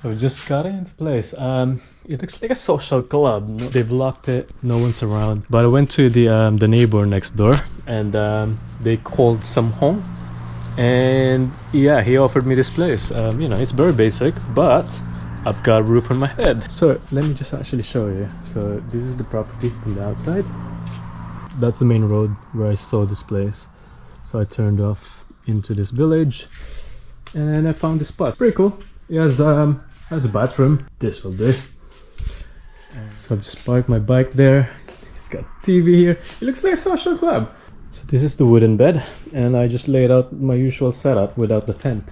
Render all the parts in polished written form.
So we just got into place. It looks like a social club. They've locked it. No one's around. But I went to the neighbor next door, and they called Som Hong, and yeah, he offered me this place. You know, it's very basic, but I've got a roof on my head. So let me just actually show you. So this is the property from the outside. That's the main road where I saw this place. So I turned off into this village, and I found this spot. Pretty cool. It has a bathroom. This will do. So I've just parked my bike there. It's got TV here. It looks like a social club. So this is the wooden bed, and I just laid out my usual setup without the tent.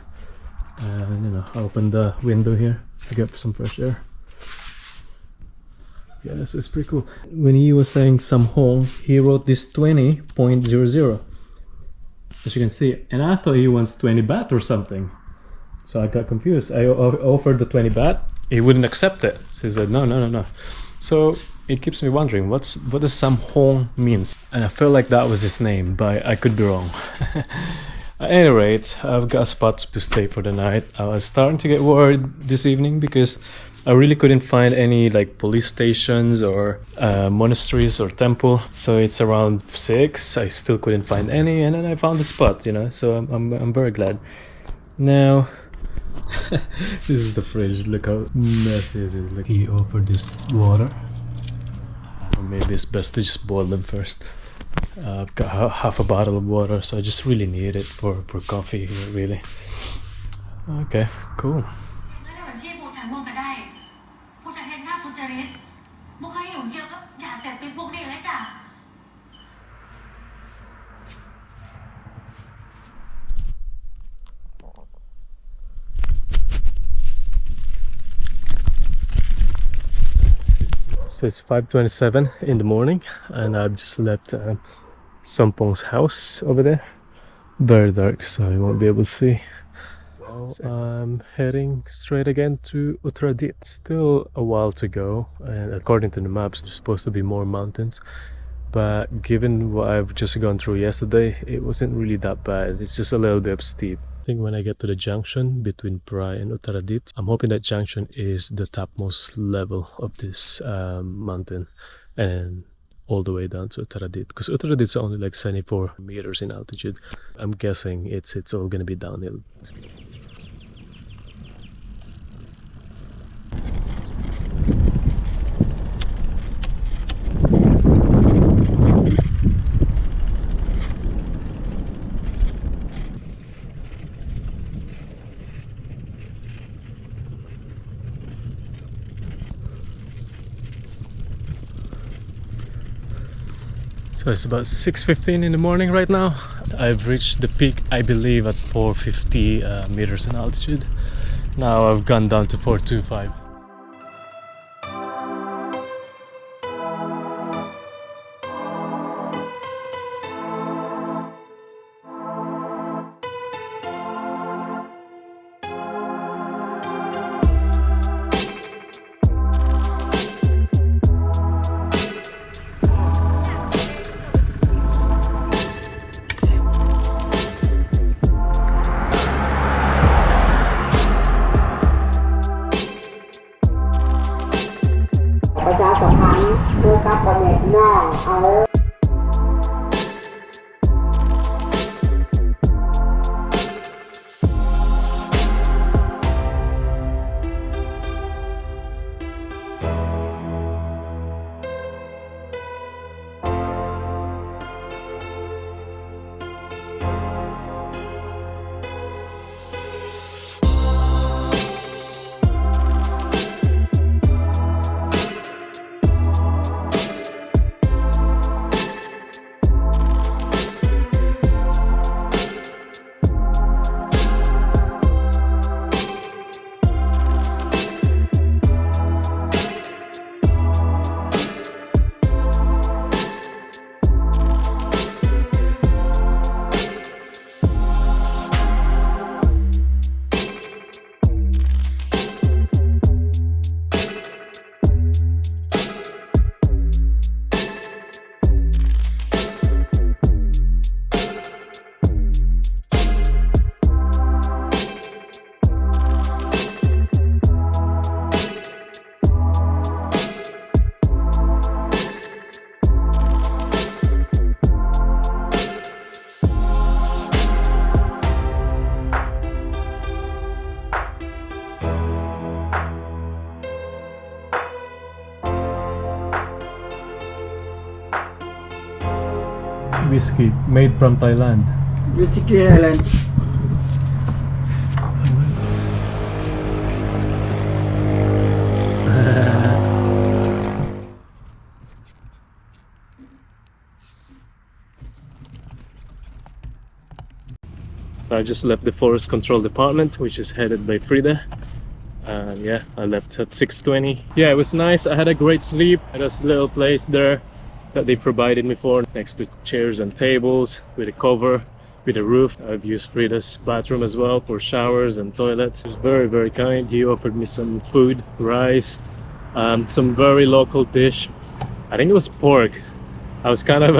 And you know, I opened the window here to get some fresh air. Yeah, this is pretty cool. When he was saying Som Hong, he wrote this 20.00, as you can see, and I thought he wants 20 baht or something. So I got confused. I offered the 20 baht. He wouldn't accept it. So he said no. So it keeps me wondering, what does Som Hong means? And I feel like that was his name, but I could be wrong. At any rate, I've got a spot to stay for the night. I was starting to get worried this evening because I really couldn't find any like police stations or monasteries or temple. So it's around 6. I still couldn't find any, and then I found the spot, you know. So I'm very glad. Now, this is the fridge. Look how messy it is. Like, he offered this water. Maybe it's best to just boil them first. I've got half a bottle of water, so I just really need it for coffee here, really. Okay, cool. So it's 5:27 in the morning, and I've just left Som Hong's house over there. Very dark, so you won't be able to see. So I'm heading straight again to Uttaradit. Still a while to go, and according to the maps, there's supposed to be more mountains. But given what I've just gone through yesterday, it wasn't really that bad. It's just a little bit steep. I think when I get to the junction between Prai and Uttaradit, I'm hoping that junction is the topmost level of this mountain, and all the way down to Uttaradit, because Uttaradit's only like 74 meters in altitude. I'm guessing it's all gonna be downhill. So it's about 6:15 in the morning right now. I've reached the peak, I believe, at 450 meters in altitude. Now I've gone down to 425. whiskey made from Thailand. Whiskey Island. So I just left the forest control department, which is headed by Frida. And yeah, I left at 6:20. Yeah, it was nice. I had a great sleep at this little place there that they provided me for, next to chairs and tables with a cover, with a roof. I've used Frida's bathroom as well for showers and toilets. He was very, very kind. He offered me some food, rice, some very local dish. I think it was pork. I was kind of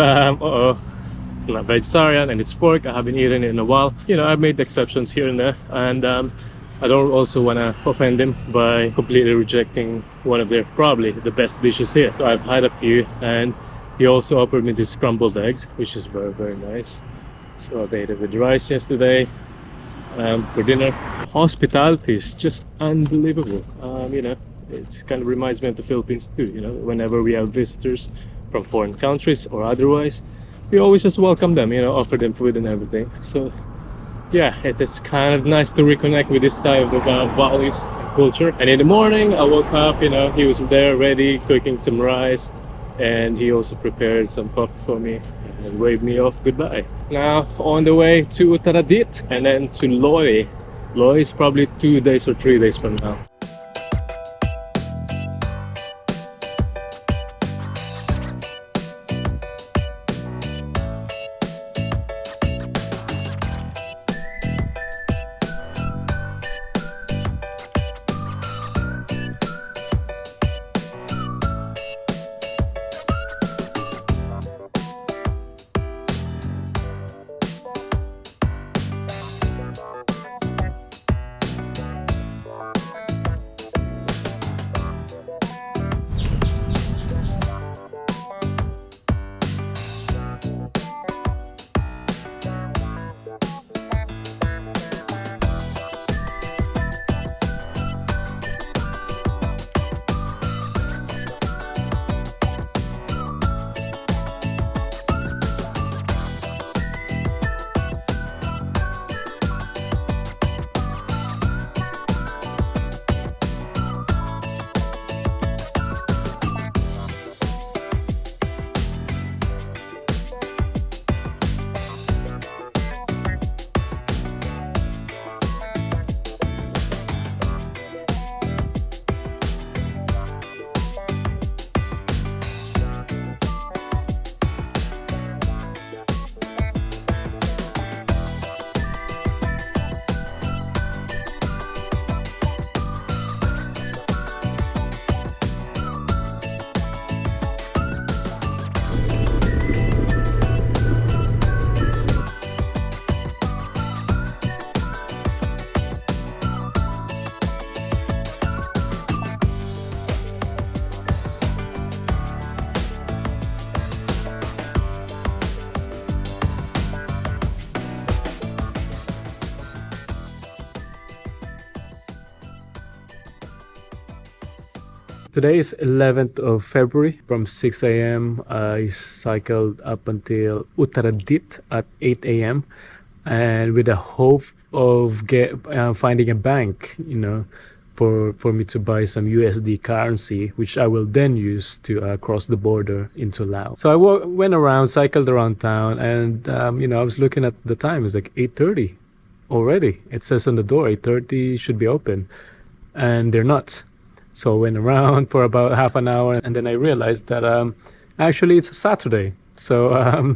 it's not vegetarian and it's pork. I haven't eaten it in a while. You know, I've made exceptions here and there, and I don't also want to offend him by completely rejecting one of their probably the best dishes here. So I've had a few, and he also offered me these scrambled eggs, which is very, very nice. So I ate it with rice yesterday for dinner. Hospitality is just unbelievable. You know, it kind of reminds me of the Philippines too. You know, whenever we have visitors from foreign countries or otherwise, we always just welcome them, you know, offer them food and everything. So yeah, it's kind of nice to reconnect with this type of values and culture. And in the morning I woke up, you know, he was there ready cooking some rice, and he also prepared some coffee for me and waved me off goodbye. Now on the way to Uttaradit and then to Loy. Loy is probably 2 days or 3 days from now. Today is 11th of February. From 6 a.m. I cycled up until Uttaradit at 8 a.m. and with the hope of finding a bank, you know, for me to buy some USD currency, which I will then use to cross the border into Laos. So I went around, cycled around town, and you know, I was looking at the time. It's like 8:30 already. It says on the door 8:30 should be open, and they're not. So I went around for about half an hour, and then I realized that actually it's a Saturday. So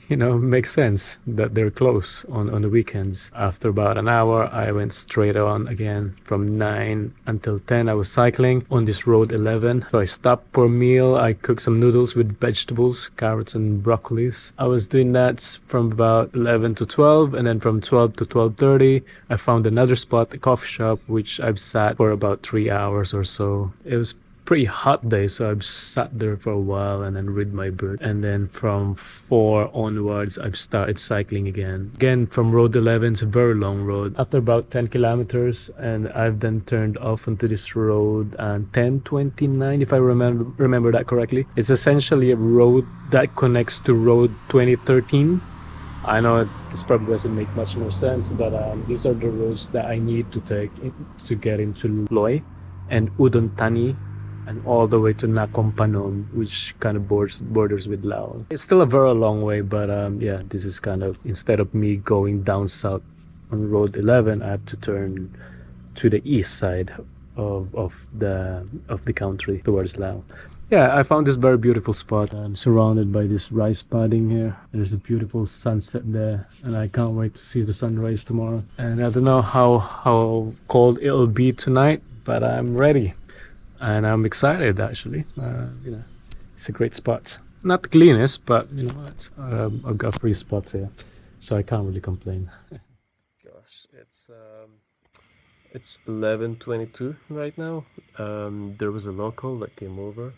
you know, makes sense that they're closed on the weekends. After about an hour, I went straight on again. From 9 until 10, I was cycling on this road 11. So I stopped for a meal. I cooked some noodles with vegetables, carrots and broccolis. I was doing that from about 11 to 12, and then from 12 to 12:30, I found another spot, a coffee shop, which I've sat for about 3 hours or so. It was pretty hot day, so I've sat there for a while and then read my book. And then from 4 onwards, I've started cycling again. Again, from road 11, it's a very long road. After about 10 kilometers, and I've then turned off onto this road and 1029, if I remember that correctly. It's essentially a road that connects to road 2013. I know this probably doesn't make much more sense, but these are the roads that I need to take to get into Loy and Udon Thani and all the way to Nakhon Phanom, which kind of borders with Laos. It's still a very long way, but yeah, this is kind of, instead of me going down south on road 11, I have to turn to the east side of the country towards Laos. Yeah, I found this very beautiful spot. I'm surrounded by this rice paddy here. There's a beautiful sunset there, and I can't wait to see the sunrise tomorrow. And I don't know how cold it'll be tonight, but I'm ready, and I'm excited actually. You know, it's a great spot. Not the cleanest, but you know what? I've got 3 spots here, so I can't really complain. Gosh, it's 11:22 right now. There was a local that came over.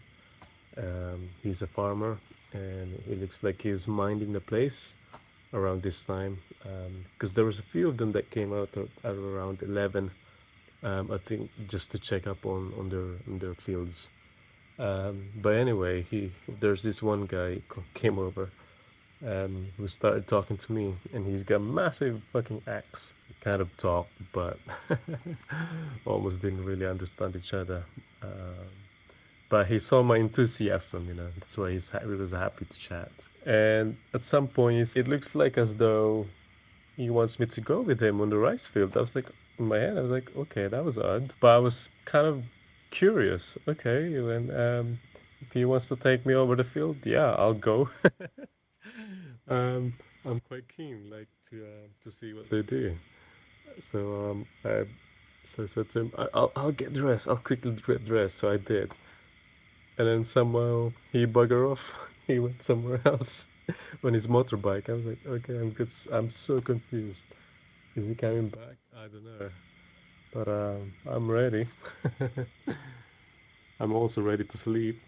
He's a farmer, and it looks like he's minding the place around this time, because there was a few of them that came out at around 11. I think just to check up on their fields. But anyway, there's this one guy came over, who started talking to me, and he's got a massive fucking axe. We kind of talked, but almost didn't really understand each other. But he saw my enthusiasm, you know, that's why he was happy to chat. And at some point, it looks like as though he wants me to go with him on the rice field. I was like, in my head, I was like, okay, that was odd. But I was kind of curious. Okay, when if he wants to take me over the field, yeah, I'll go. I'm quite keen, like, to see what they do. So I said to him, I'll get dressed. I'll quickly get dressed. So I did. And then somehow he bugger off. He went somewhere else on his motorbike. I was like, okay, I'm good. I'm so confused. Is he coming back? I don't know. But I'm ready. I'm also ready to sleep.